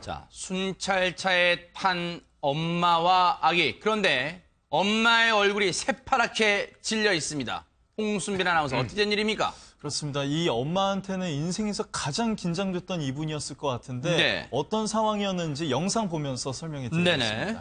자, 순찰차에 탄 엄마와 아기. 그런데 엄마의 얼굴이 새파랗게 질려 있습니다. 홍순빈 아나운서, 어떻게 된 일입니까? 그렇습니다. 이 엄마한테는 인생에서 가장 긴장됐던 이분이었을 것 같은데 네. 어떤 상황이었는지 영상 보면서 설명해 드리겠습니다. 네네.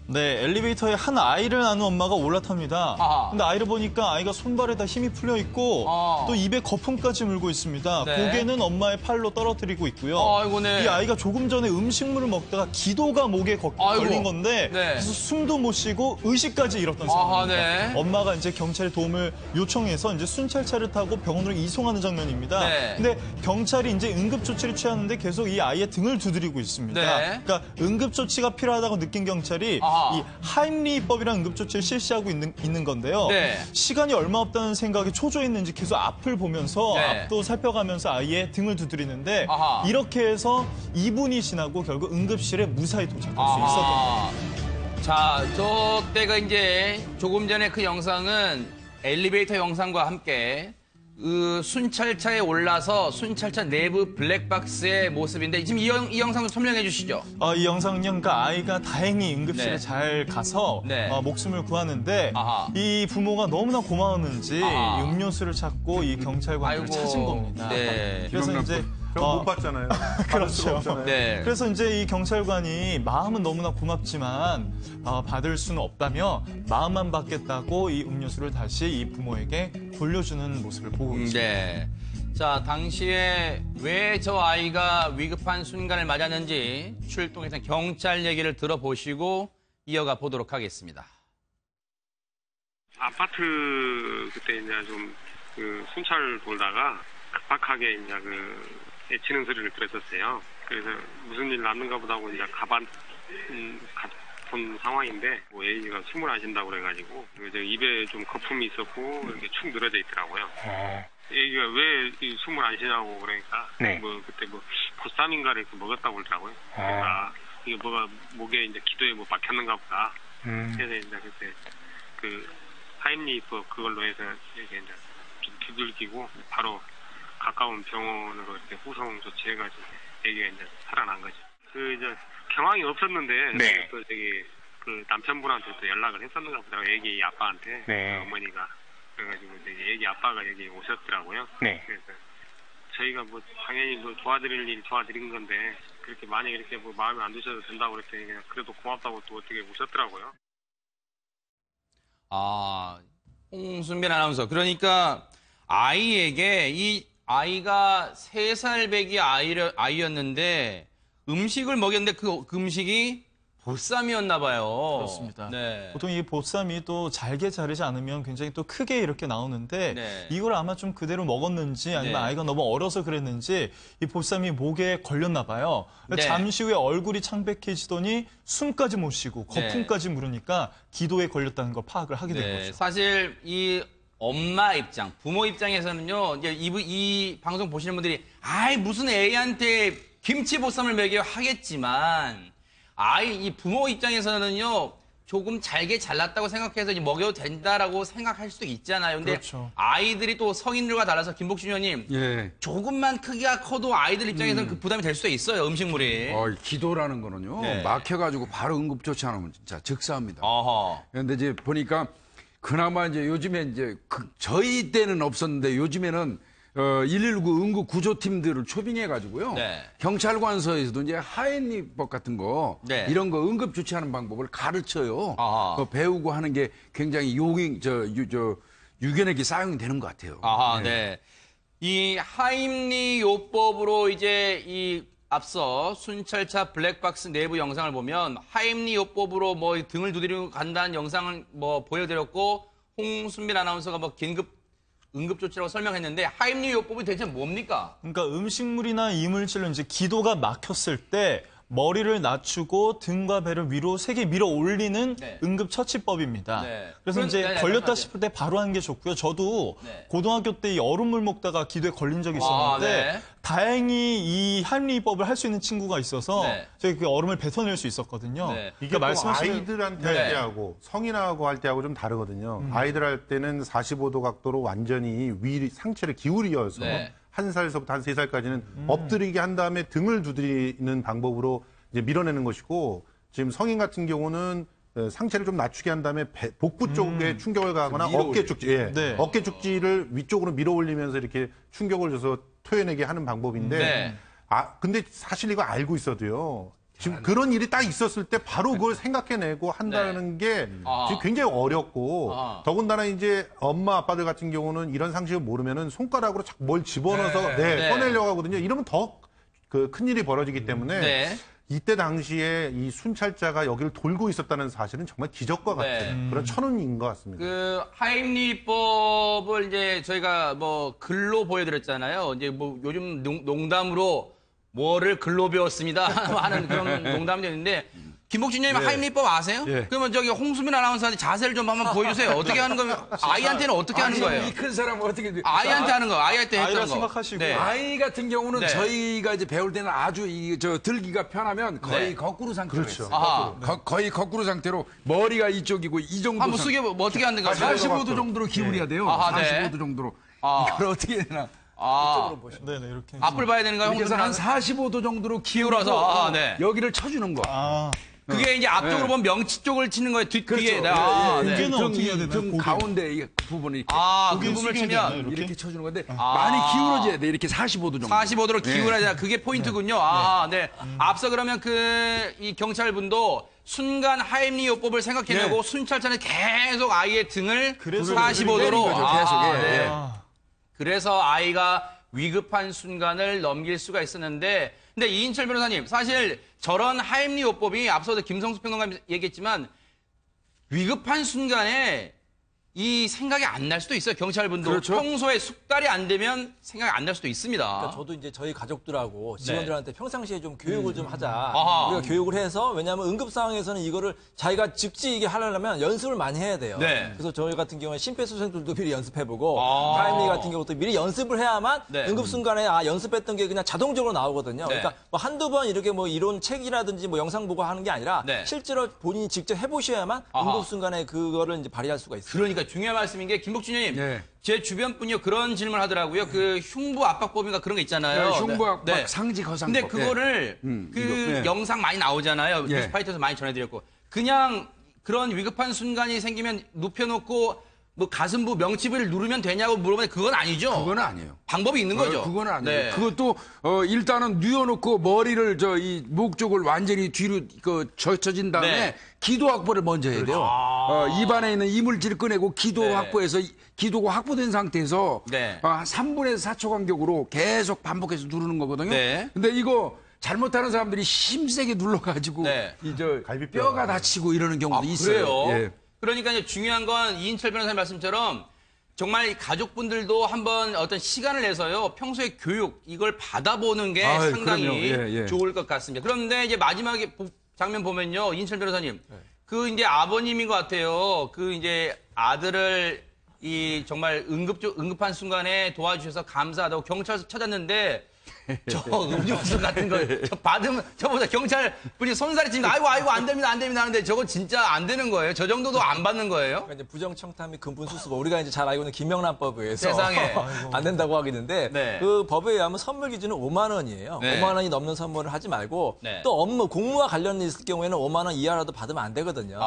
네, 엘리베이터에 한 아이를 낳은 엄마가 올라탑니다. 아하. 근데 아이를 보니까 아이가 손발에 다 힘이 풀려 있고 또 입에 거품까지 물고 있습니다. 네. 고개는 엄마의 팔로 떨어뜨리고 있고요. 아이고, 네. 이 아이가 조금 전에 음식물을 먹다가 기도가 목에 걸린 건데 네. 그래서 숨도 못 쉬고 의식까지 잃었던 아하, 상황입니다. 네. 엄마가 이제 경찰에 도움을 요청해서 이제 순찰차를 타고 병원으로 이송하는 장면입니다. 네. 근데 경찰이 이제 응급 조치를 취하는데 계속 이 아이의 등을 두드리고 있습니다. 네. 그러니까 응급 조치가 필요하다고 느낀 경찰이 아하. 이 하임리히법이라는 응급조치를 실시하고 있는 건데요. 네. 시간이 얼마 없다는 생각에 초조했는지 계속 앞을 보면서 네. 앞도 살펴가면서 아이의 등을 두드리는데 아하. 이렇게 해서 2분이 지나고 결국 응급실에 무사히 도착할 수 있었던 겁니다. 자, 저 때가 이제 조금 전에 그 영상은 엘리베이터 영상과 함께 그 순찰차에 올라서 순찰차 내부 블랙박스의 모습인데 지금 이 영상 좀 설명해 주시죠. 이 영상은요, 그러니까 아이가 다행히 응급실에 네. 잘 가서 네. 목숨을 구하는데 아하. 이 부모가 너무나 고마웠는지 아하. 음료수를 찾고 이 경찰관을 아이고. 찾은 겁니다. 네. 그래서 이제 못 봤잖아요. 받을 수가 그렇죠. 없잖아요. 네. 그래서 이제 이 경찰관이 마음은 너무나 고맙지만 받을 수는 없다며 마음만 받겠다고 이 음료수를 다시 이 부모에게 돌려주는 모습을 보고 있습니다. 네. 자, 당시에 왜 저 아이가 위급한 순간을 맞았는지 출동했던 경찰 얘기를 들어보시고 이어가 보도록 하겠습니다. 아파트 그때 이제 좀 그 순찰 돌다가 급박하게 이제 애치는 소리를 들었었어요. 그래서 무슨 일 났는가 보다 하고 이제 본 상황인데 뭐 애기가 숨을 안 쉰다고 그래가지고 이제 입에 좀 거품이 있었고 이렇게 축 늘어져 있더라고요. 애기가 왜 숨을 안 쉬냐고 그러니까 네. 뭐 그때 뭐 보쌈인가를 먹었다고 그러더라고요. 그러니까 이게 뭐가 목에 이제 기도에 뭐 박혔는가 보다. 그래서 이제 그때 그 하임리히법 그걸로 해서 이렇게 이제 좀 두들기고 바로 가까운 병원으로 이렇게 후송 조치해가지고 애기가 이제 살아난 거죠. 그 이제 경황이 없었는데 네. 또 저기 그 남편분한테 또 연락을 했었는가 보다. 애기 아빠한테 네. 그 어머니가 그래가지고 이제 애기 아빠가 여기 오셨더라고요. 네. 그래서 저희가 뭐 당연히 뭐 도와드릴 일 도와드린 건데 그렇게 만약 이렇게 뭐 마음에 안 드셔도 된다고 그랬더니 그냥 그래도 고맙다고 또 어떻게 오셨더라고요. 홍순빈 아나운서. 그러니까 아이에게 이 아이가 3살 배기 아이였는데 음식을 먹였는데 그 음식이 보쌈이었나 봐요. 그렇습니다. 네. 보통 이 보쌈이 또 잘게 자르지 않으면 굉장히 또 크게 이렇게 나오는데 네. 이걸 아마 좀 그대로 먹었는지 아니면 네. 아이가 너무 어려서 그랬는지 이 보쌈이 목에 걸렸나 봐요. 네. 잠시 후에 얼굴이 창백해지더니 숨까지 못 쉬고 거품까지 물으니까 기도에 걸렸다는 걸 파악을 하게 된 네. 거죠. 사실 이 엄마 입장, 부모 입장에서는요, 이제 이 방송 보시는 분들이, 무슨 애한테 김치보쌈을 먹여 하겠지만, 이 부모 입장에서는요, 조금 잘게 잘났다고 생각해서 이제 먹여도 된다라고 생각할 수도 있잖아요. 근데 그렇죠. 아이들이 또 성인들과 달라서 김복준 의원님, 예. 조금만 크기가 커도 아이들 입장에서는 그 부담이 될 수도 있어요, 음식물이. 기도라는 거는요. 네. 막혀가지고 바로 응급조치 안 하면 진짜 즉사합니다. 어허. 그런데 이제 보니까 그나마 이제 요즘에 이제 저희 때는 없었는데 요즘에는 119 응급 구조팀들을 초빙해 가지고요. 네. 경찰관서에서도 이제 하임리법 같은 거 네. 이런 거 응급 조치하는 방법을 가르쳐요. 아하. 배우고 하는 게 굉장히 유견에게 사용이 되는 것 같아요. 아하, 네. 이 하임리 요법으로 이제 이 앞서 순찰차 블랙박스 내부 영상을 보면 하임리 요법으로 뭐 등을 두드리고 간다는 영상을 뭐 보여드렸고 홍순빈 아나운서가 뭐 응급조치라고 설명했는데 하임리 요법이 대체 뭡니까? 그러니까 음식물이나 이물질로 이제 기도가 막혔을 때 머리를 낮추고 등과 배를 위로 세게 밀어 올리는 네. 응급처치법입니다. 네. 그래서 이제 걸렸다 말씀하세요. 싶을 때 바로 하는 게 좋고요. 저도 네. 고등학교 때 이 얼음물 먹다가 기도에 걸린 적이 있었는데 네. 다행히 이 하임리히법을 할 수 있는 친구가 있어서 네. 저희 그 얼음을 뱉어낼 수 있었거든요. 네. 이게 말씀하신 아이들한테 할 때하고 성인하고 할 때하고 좀 다르거든요. 아이들 할 때는 45도 각도로 완전히 상체를 기울여서 네. 1살서부터 한 3살까지는 엎드리게 한 다음에 등을 두드리는 방법으로 이제 밀어내는 것이고 지금 성인 같은 경우는 상체를 좀 낮추게 한 다음에 복부 쪽에 충격을 가하거나 어깨 축지, 네. 어깨 축지를 위쪽으로 밀어 올리면서 이렇게 충격을 줘서 토해내게 하는 방법인데 네. 근데 사실 이거 알고 있어도요. 지금 그런 일이 딱 있었을 때 바로 그걸 생각해내고 한다는 게 지금 굉장히 어렵고 더군다나 이제 엄마 아빠들 같은 경우는 이런 상식을 모르면은 손가락으로 자꾸 뭘 집어넣어서 꺼내려고 하거든요. 이러면 더 그 큰일이 벌어지기 때문에 네. 이때 당시에 이 순찰자가 여기를 돌고 있었다는 사실은 정말 기적과 같은 그런 천운인 것 같습니다. 그 하임리법을 이제 저희가 뭐 글로 보여드렸잖아요. 이제 뭐 요즘 농담으로 뭐를 글로 배웠습니다 하는 그런 농담이 있는데 김복진님 하임리법 아세요? 그러면 저기 홍수민 아나운서한테 자세를 좀 한번 보여주세요. 어떻게 하는 거면 아이한테는 어떻게 하는 거예요? 이 큰 사람은 어떻게 아이한테 하는 거, 아이한테 했던 아이라 거. 생각하시고. 네. 아이 같은 경우는 네. 저희가 이제 배울 때는 아주 들기가 편하면 거의 네. 거꾸로 상태로 그렇죠. 했어요. 아하. 거의 거꾸로 상태로 머리가 이쪽이고 이 정도 한번 숙여 뭐 어떻게 하는 거예요? 45도 정도로 기울여야 돼요. 아하, 네. 45도 정도로. 아. 이걸 어떻게 해야 되나? 네네, 이렇게. 앞을 봐야 되는 거예요? 그래서 한 홍수민 45도 정도로 기울어서, 네. 여기를 쳐주는 거. 그게 이제 앞쪽으로 네. 보면 명치 쪽을 치는 거예요. 뒤에. 그렇죠. 네. 고개는 네. 어떻게 해야 되나요? 등 고개. 가운데 이 부분이 이렇게 그 고개 부분을 숙여야 되나요, 치면 이렇게 쳐주는 건데 아. 많이 기울어져야 돼. 이렇게 45도 정도. 45도로 기울어야 되나 그게 포인트군요. 네. 앞서 그러면 이 경찰분도 순간 하임리 요법을 생각해내고 순찰차는 계속 아이의 등을 그래서 45도로 때린 거죠, 계속. 예, 네. 예. 그래서 아이가 위급한 순간을 넘길 수가 있었는데 근데 이인철 변호사님 사실 저런 하임리 요법이 앞서도 김성수 평론가님 얘기했지만 위급한 순간에 이 생각이 안 날 수도 있어요. 경찰분도 그렇죠. 평소에 숙달이 안 되면 생각이 안 날 수도 있습니다. 그러니까 저도 이제 저희 가족들하고 직원들한테 평상시에 좀 교육을 좀 하자. 아하. 우리가 교육을 해서 왜냐하면 응급 상황에서는 이거를 자기가 즉시 이게 하려면 연습을 많이 해야 돼요. 네. 그래서 저희 같은 경우에 심폐소생술도 미리 연습해보고 아. 타임리 같은 경우도 미리 연습을 해야만 네. 응급 순간에 연습했던 게 그냥 자동적으로 나오거든요. 네. 그러니까 뭐 한두 번 이렇게 뭐 이론 책이라든지 뭐 영상 보고 하는 게 아니라 네. 실제로 본인이 직접 해보셔야만 아하. 응급 순간에 그거를 이제 발휘할 수가 있어요. 그러니까 중요한 말씀인 게 김복준님, 네. 제 주변 분이 그런 질문을 하더라고요. 그 흉부 압박법인가 그런 거 있잖아요. 흉부압박 네. 상지 거상법. 근데 그거를 그 이거, 네. 영상 많이 나오잖아요. 예. 뉴스파이터에서 많이 전해드렸고 그냥 그런 위급한 순간이 생기면 눕혀놓고 뭐 가슴부 명치부를 누르면 되냐고 물어보는데 그건 아니죠. 그건 아니에요. 방법이 있는 거죠. 그건 아니에요. 네. 그것도 일단은 뉘어놓고 머리를 이 목 쪽을 완전히 뒤로 젖혀진 다음에 네. 기도 확보를 먼저 해야 돼요. 입안에 있는 이물질을 꺼내고 기도 네. 확보해서 기도가 확보된 상태에서 네. 한 3분에서 4초 간격으로 계속 반복해서 누르는 거거든요. 네. 근데 이거 잘못하는 사람들이 힘세게 눌러가지고 네. 갈비뼈가. 뼈가 다치고 이러는 경우도 있어요. 그래요? 예. 그러니까 이제 중요한 건 이인철 변호사님 말씀처럼 정말 이 가족분들도 한번 어떤 시간을 내서요. 평소에 교육 이걸 받아보는 게 아유, 상당히 그럼요. 예, 예. 좋을 것 같습니다. 그런데 이제 마지막에 장면 보면요. 이인철 변호사님. 그 이제 아버님인 것 같아요. 그 이제 아들을 정말 응급한 순간에 도와주셔서 감사하다고 경찰서 찾았는데 저 음료수 같은 거 저 받으면 저보다 경찰 분이 손살이 찌니까 아이고 안 됩니다 하는데 저거 진짜 안 되는 거예요? 저 정도도 안 받는 거예요? 그러니까 이제 부정청탁 및 금분수수법 우리가 이제 잘 알고 있는 김명란법에 의해서 세상에. 안 된다고 하겠는데 네. 그 법에 의하면 선물 기준은 5만 원이에요. 네. 5만 원이 넘는 선물을 하지 말고 네. 또 업무 공무와 관련이 있을 경우에는 5만 원 이하라도 받으면 안 되거든요.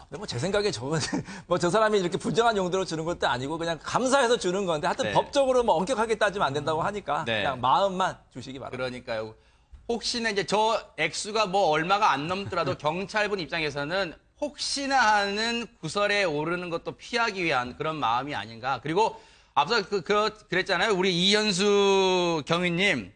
근데 뭐 제 생각에 뭐 저 사람이 이렇게 부정한 용도로 주는 것도 아니고 그냥 감사해서 주는 건데 하여튼 네. 법적으로 뭐 엄격하게 따지면 안 된다고 하니까 네. 그냥 마음만 주시기 바랍니다. 그러니까요. 혹시나 이제 저 액수가 뭐 얼마가 안 넘더라도 경찰분 입장에서는 혹시나 하는 구설에 오르는 것도 피하기 위한 그런 마음이 아닌가. 그리고 앞서 그랬잖아요. 우리 이현수 경위님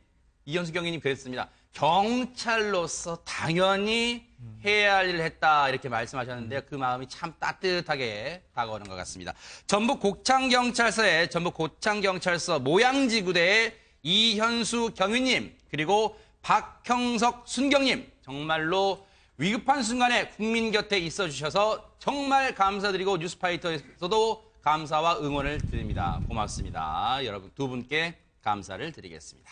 그랬습니다. 경찰로서 당연히 해야 할 일을 했다 이렇게 말씀하셨는데 그 마음이 참 따뜻하게 다가오는 것 같습니다. 전북 고창경찰서 모양지구대의 이현수 경위님 그리고 박형석 순경님 정말로 위급한 순간에 국민 곁에 있어주셔서 정말 감사드리고 뉴스파이터에서도 감사와 응원을 드립니다. 고맙습니다. 여러분 두 분께 감사를 드리겠습니다.